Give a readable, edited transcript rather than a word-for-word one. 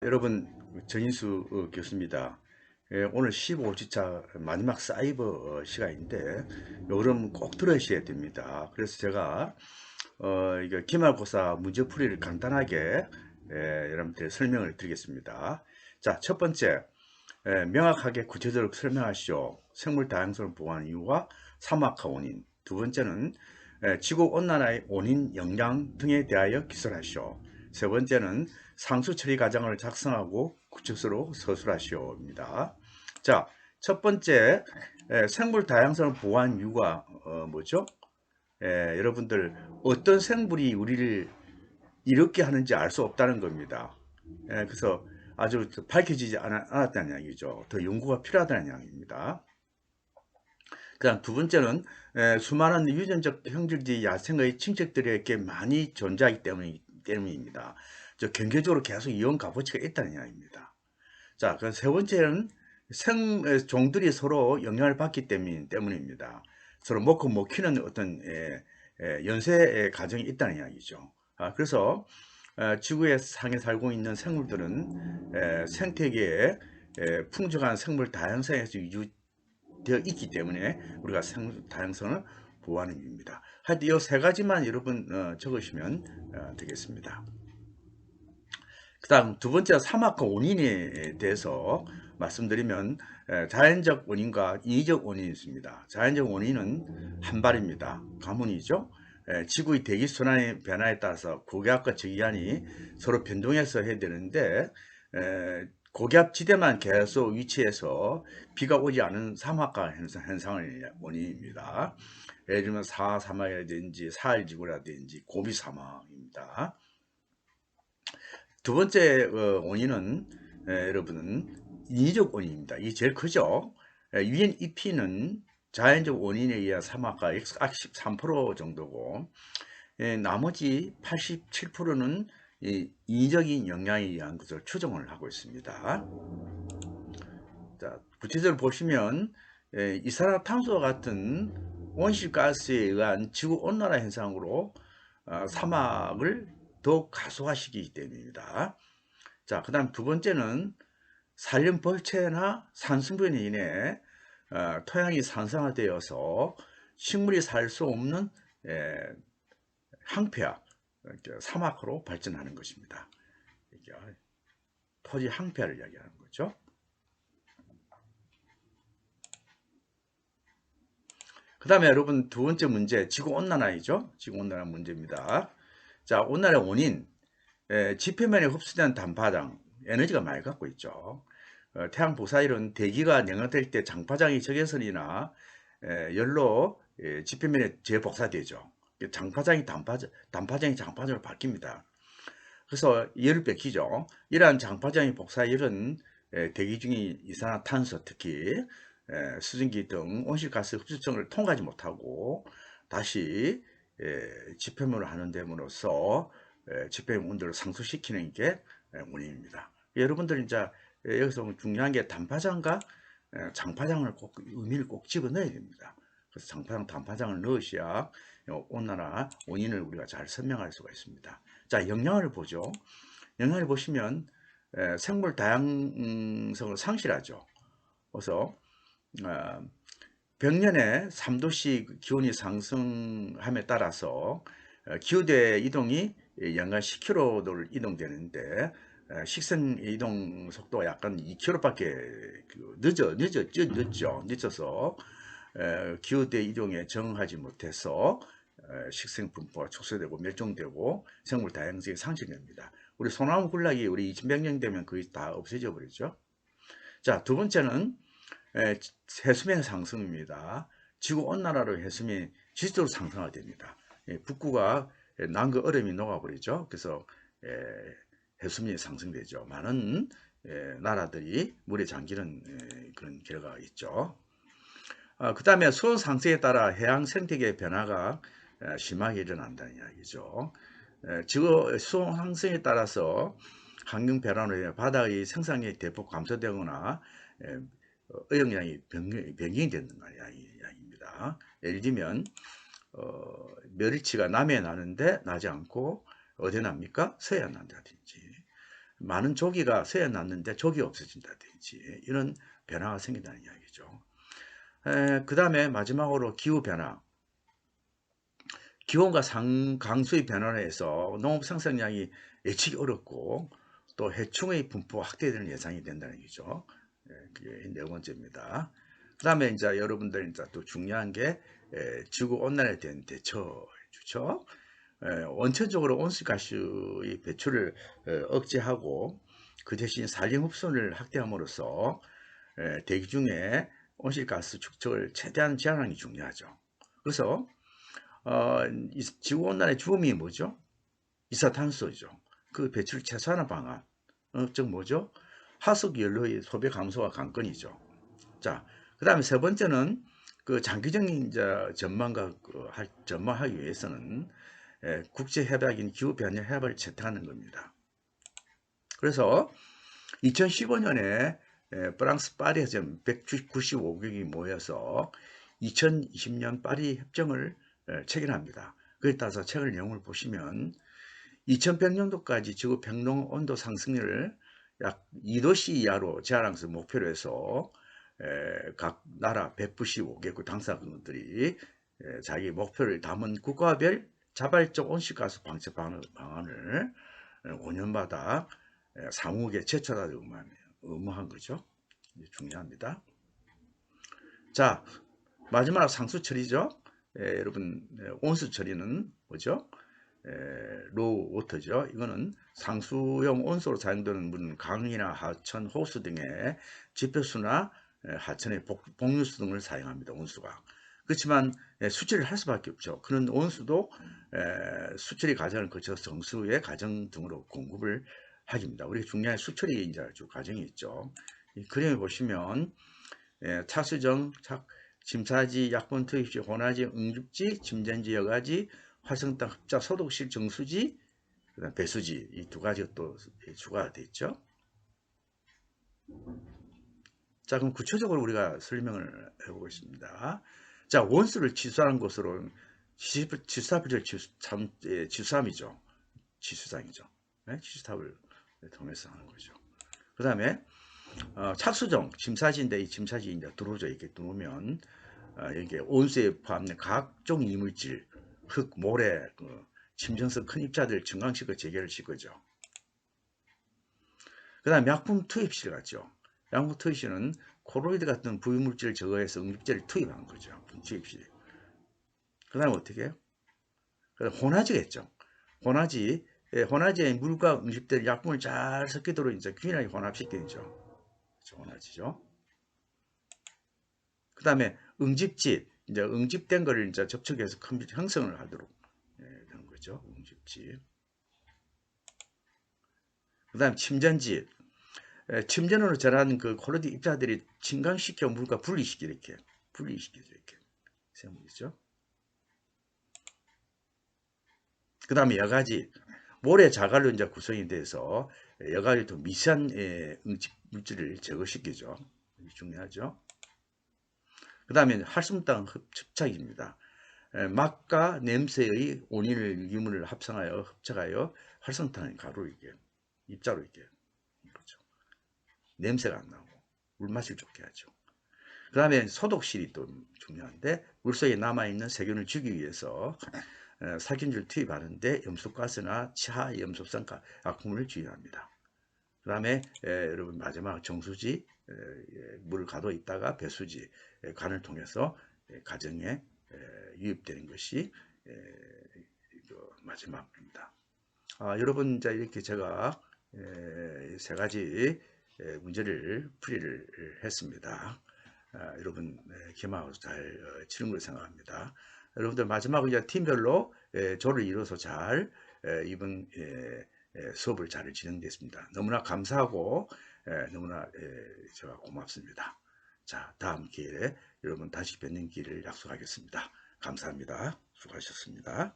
여러분, 전인수 교수입니다. 오늘 15주차 마지막 사이버 시간인데 여러분 꼭 들으셔야 됩니다. 그래서 제가 이거 기말고사 문제풀이를 간단하게 여러분들 설명을 드리겠습니다. 자, 첫 번째, 명확하게 구체적으로 설명하시오. 생물 다양성을 보호하는 이유와 사막화 원인. 두 번째는 지구온난화의 원인, 영향 등에 대하여 기술하시오. 세 번째는 상수 처리 과정을 작성하고 구체적으로 서술하시오입니다. 자, 첫 번째, 생물 다양성을 보호하는 이유가 뭐죠? 여러분들 어떤 생물이 우리를 이렇게 하는지 알 수 없다는 겁니다. 그래서 아주 밝혀지지 않았다는 이야기죠. 더 연구가 필요하다는 이야기입니다. 그다음 두 번째는 수많은 유전적 형질지 야생의 친척들에게 많이 존재하기 때문입니다. 경계적으로 계속 이온 값어치가 있다는 이야기입니다. 자, 그 세 번째는 종들이 서로 영향을 받기 때문입니다. 서로 먹고 먹히는 어떤 연쇄 과정이 있다는 이야기죠. 그래서 지구의 상에 살고 있는 생물들은 생태계에 풍족한 생물 다양성에서 유지되어 있기 때문에 우리가 생물 다양성을 보호하는 의미입니다. 하여튼 이 세 가지만 여러분 적으시면 되겠습니다. 그 다음 두 번째 사막화 원인에 대해서 말씀드리면 자연적 원인과 인위적 원인이 있습니다. 자연적 원인은 한발입니다. 가뭄이죠. 지구의 대기순환의 변화에 따라서 고기압과 저기압이 서로 변동해서 해야 되는데 고기압 지대만 계속 위치해서 비가 오지 않은 사막화 현상의 원인입니다. 예를 들면 사사막이라든지 사할지구라든지 고비사막입니다. 두 번째 원인은 여러분은 인위적 원인입니다. 이게 제일 크죠. UNEP는 자연적 원인에 의한 사막과 약 13% 정도고 나머지 87%는 인위적인 영향에 의한 것을 추정을 하고 있습니다. 자, 구체적으로 보시면 이산화탄소와 같은 온실가스에 의한 지구온난화 현상으로 사막을 더욱 가속화시키기 때문입니다. 자, 그 다음 두 번째는 산림벌채나 산성분에 인해 토양이 산성화되어서 식물이 살 수 없는 항폐화, 사막으로 발전하는 것입니다. 토지 항폐화를 이야기하는 거죠. 그 다음에 여러분 두 번째 문제, 지구온난화이죠. 지구온난화 문제입니다. 자, 온난화의 원인, 지표면에 흡수된 단파장, 에너지가 많이 갖고 있죠. 태양 복사율은 대기가 냉각될 때 장파장이 적외선이나 열로 지표면에 재복사되죠. 장파장이 단파장이 장파장으로 바뀝니다. 그래서 열을 뺏기죠. 이러한 장파장의 복사열은 대기 중의 이산화탄소, 특히 수증기 등 온실가스 흡수층을 통과하지 못하고 다시 지표면을 하는 됨으로써 지표면 온도를 상승시키는 게 원인입니다. 여러분들 이제 여기서 중요한 게 단파장과 장파장을 꼭 의미를 꼭 집어넣어야 됩니다. 그래서 장파장, 단파장을 넣으셔야 온난화 원인을 우리가 잘 설명할 수가 있습니다. 자, 영향을 보죠. 영향을 보시면 생물 다양성을 상실하죠. 그래서 100년에 3도씩 기온이 상승함에 따라서 기후대 이동이 연간 10km를 이동되는데 식생 이동 속도가 약간 2km밖에 늦어서 기후대 이동에 적응하지 못해서 식생 분포가 축소되고 멸종되고 생물 다양성이 상실됩니다. 우리 소나무 군락이 우리 2100년 되면 거의 다 없어져 버리죠. 자, 두 번째는 해수면 상승입니다. 지구온난화로 해수면이 지속적으로 상승하게 됩니다. 북구가 남극 얼음이 녹아버리죠. 그래서 해수면이 상승되죠. 많은 나라들이 물에 잠기는 그런 결과가 있죠. 그 다음에 수온 상승에 따라 해양 생태계 변화가 심하게 일어난다는 이야기죠. 지구 수온 상승에 따라서 환경 변화로 인해 바다의 생산력이 대폭 감소되거나 어용량이 변경이 되는 이야기입니다. 예를 들면 멸치가 남해 나는데 나지 않고 어디 납니까? 서해 난다든지 많은 조기가 새어났는데 조기 없어진다든지 이런 변화가 생긴다는 이야기죠. 그 다음에 마지막으로 기후변화. 기온과 강수의 변화로 해서 농업 생산량이 예측이 어렵고 또 해충의 분포 확대되는 예상이 된다는 얘기죠. 그게 네 번째입니다. 그 다음에 이제 여러분들 이제 또 중요한 게 지구 온난화에 대한 대처죠. 원천적으로 온실가스의 배출을 억제하고 그 대신 산림 흡수를 확대함으로써 대기 중에 온실가스 축적을 최대한 제한하는 게 중요하죠. 그래서 지구온난화의 죽음이 뭐죠? 이산탄소죠. 그 배출 최소화하는 방안, 즉 뭐죠? 화석연료의 소비 감소가 관건이죠. 자, 그 다음에 세 번째는 그 장기적인 이제 전망하기 위해서는 국제협약인 기후변화 협약을 채택하는 겁니다. 그래서 2015년에 프랑스 파리에서 195개국이 모여서 2020년 파리 협정을 체결합니다. 그에 따라서 책을 내용을 보시면 2100년도까지 지구 평균 온도 상승률을 약 2도씨 이하로 제한하면서 목표로 해서 각 나라 195개국 당사국들이 자기 목표를 담은 국가별 자발적 온실가스 방제 방안을 5년마다 사무국에 제출하도록 의무한 거죠. 중요합니다. 자, 마지막 상수 처리죠. 여러분 온수 처리는 뭐죠? 로우 워터죠. 이거는 상수용 온수로 사용되는 물, 강이나 하천, 호수 등의 지표수나 하천의 복류수 등을 사용합니다. 온수가. 그렇지만 수치를 할 수밖에 없죠. 그런 온수도 수처리 과정을 거쳐서 정수의 과정 등으로 공급을 하기입니다. 우리 중요한 수처리 이제 과정이 있죠. 이 그림을 보시면 차수정, 침사지, 약분 투입시, 혼화지, 응집지, 침전지, 여가지, 활성탄 흡자, 소독실, 정수지, 그다음 배수지 이 두 가지가 또 추가가 되어 있죠. 자, 그럼 구체적으로 우리가 설명을 해보겠습니다. 자, 원수를 치수하는 것으로 치수탑을 치수함이죠. 치수상이죠. 네? 치수탑을 통해서 하는 거죠. 그 다음에 착수정, 침사지인데 이 침사지 이제 들어오죠. 이렇게 들어오면 이게 온수에 포함된 각종 이물질, 흙, 모래, 침전성 큰 입자들 증강시켜 재결을 시키죠. 그 다음 약품 투입실 같죠. 약품 투입실은 코로이드 같은 부유물질을 제거해서 응집제를 투입하는 거죠. 약품 투입실. 그 다음에 어떻게 해요? 그 다음 혼화지겠죠. 혼화지에 물과 응집될 약품을 잘 섞이도록 이제 균일하게 혼합시키죠. 그렇죠? 혼화지죠. 그 다음에 응집지, 이제 응집된 거를 이제 접촉해서 컴퓨터 형성을 하도록 되는 거죠. 응집지. 그 다음 침전지, 침전으로 자란 그 콜로디 입자들이 진강시켜 물과 분리시키죠. 이렇게 세물이죠. 그 다음에 여가지, 모래 자갈로 이제 구성이 돼서 여가지 더 미세한 응집 물질을 제거시키죠. 중요하죠. 그 다음에 활성탄 흡착입니다. 맛과 냄새의 원인을 유물을 합성하여 흡착하여 활성탄을 가루 이게 입자로 이렇게 그렇죠. 냄새가 안 나고 물맛을 좋게 하죠. 그 다음에 소독실이 또 중요한데 물속에 남아있는 세균을 죽이기 위해서 살균제를 투입하는데 염소가스나 치하염소성 약품을 주의합니다. 그 다음에 여러분 마지막 정수지 물을 가둬 있다가 배수지 관을 통해서 가정에 유입되는 것이 마지막입니다. 여러분 이제 이렇게 제가 세 가지 문제를 풀이를 했습니다. 여러분 기막으로 잘 치른 걸 생각합니다. 여러분들 마지막으로 이제 팀별로 조를 이뤄서 잘 이번 수업을 잘 진행됐습니다. 너무나 감사하고 너무나 제가 고맙습니다. 자, 다음 기회에 여러분 다시 뵙는 기회를 약속하겠습니다. 감사합니다. 수고하셨습니다.